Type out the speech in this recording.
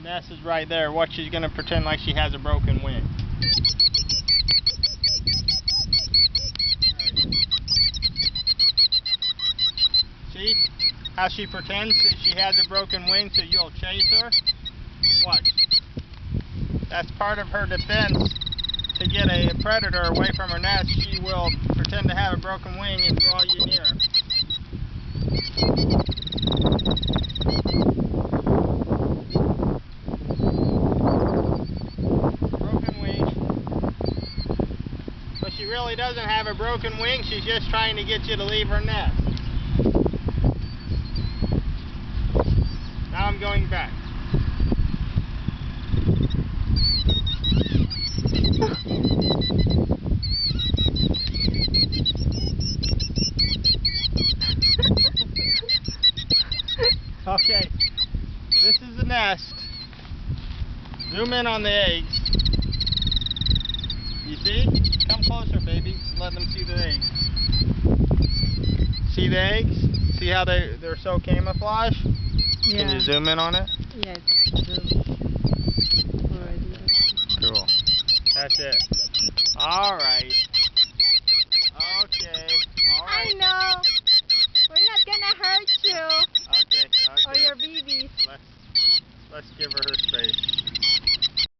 Nest is right there. Watch, she's going to pretend like she has a broken wing. See how she pretends that she has a broken wing so you'll chase her? Watch. That's part of her defense to get a predator away from her nest. She will pretend to have a broken wing and draw you near. Broken wing. But she really doesn't have a broken wing. She's just trying to get you to leave her nest. Now I'm going back. Okay, this is the nest. Zoom in on the eggs. You see? Come closer, baby. Let them see the eggs. See the eggs? See how they're so camouflaged? Yeah. Can you zoom in on it? Yeah, it's zoomed already. Cool. That's it. All right.